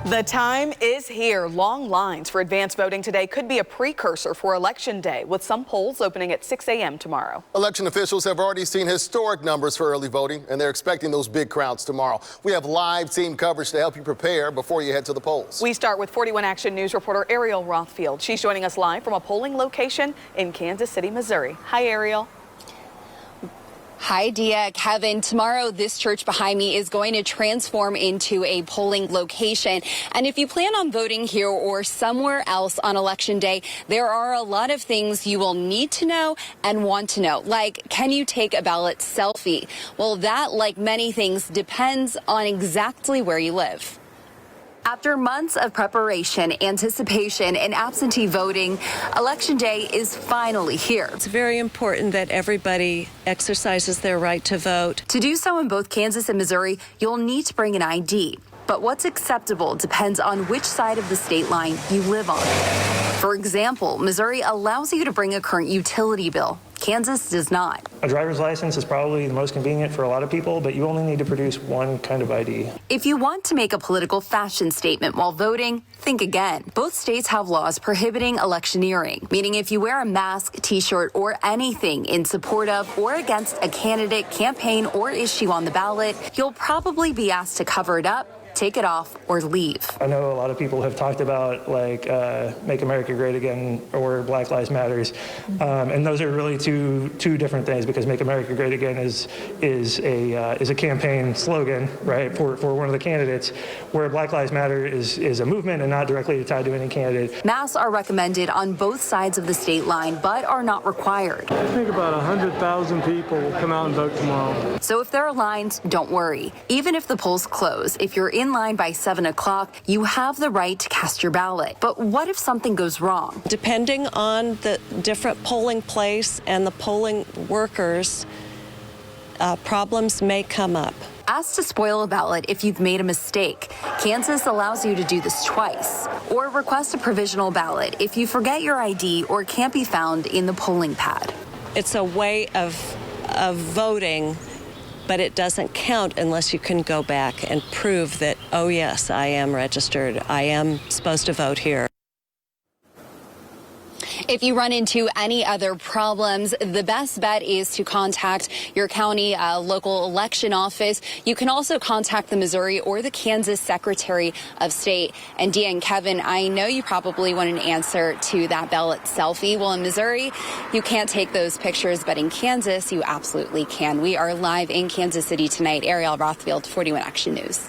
The time is here. Long lines for advance voting today could be a precursor for Election Day, with some polls opening at 6 a.m. tomorrow. Election officials have already seen historic numbers for early voting, and they're expecting those big crowds tomorrow. We have live team coverage to help you prepare before you head to the polls. We start with 41 Action News reporter Ariel Rothfield. She's joining us live from a polling location in Kansas City, Missouri. Hi, Ariel. Hi, Dia. Kevin, tomorrow this church behind me is going to transform into a polling location. And if you plan on voting here or somewhere else on Election Day, there are a lot of things you will need to know and want to know, like, can you take a ballot selfie? Well, that, like many things, depends on exactly where you live. After months of preparation, anticipation, and absentee voting, Election Day is finally here. It's very important that everybody exercises their right to vote. To do so in both Kansas and Missouri, you'll need to bring an ID. But what's acceptable depends on which side of the state line you live on. For example, Missouri allows you to bring a current utility bill. Kansas does not. A driver's license is probably the most convenient for a lot of people, but you only need to produce one kind of ID. If you want to make a political fashion statement while voting, think again. Both states have laws prohibiting electioneering, meaning if you wear a mask, t-shirt, or anything in support of or against a candidate, campaign, or issue on the ballot, you'll probably be asked to cover it up, take it off, or leave. I know a lot of people have talked about Make America Great Again or Black Lives Matters, and those are really two different things, because Make America Great Again is a campaign slogan, right, for one of the candidates, where Black Lives Matter is a movement and not directly tied to any candidate. Masks are recommended on both sides of the state line, but are not required. I think about 100,000 people will come out and vote tomorrow. So if there are lines, don't worry. Even if the polls close, if you're in line by 7 o'clock, you have the right to cast your ballot. But what if something goes wrong? Depending on the different polling place and the polling workers, problems may come up. Ask to spoil a ballot if you've made a mistake. Kansas allows you to do this twice. Or request a provisional ballot if you forget your ID or can't be found in the polling pad. It's a way of voting, but it doesn't count unless you can go back and prove that, oh yes, I am registered, I am supposed to vote here. If you run into any other problems, the best bet is to contact your county local election office. You can also contact the Missouri or the Kansas Secretary of State. And Dia and Kevin, I know you probably want an answer to that ballot selfie. Well, in Missouri, you can't take those pictures, but in Kansas, you absolutely can. We are live in Kansas City tonight. Ariel Rothfield, 41 Action News.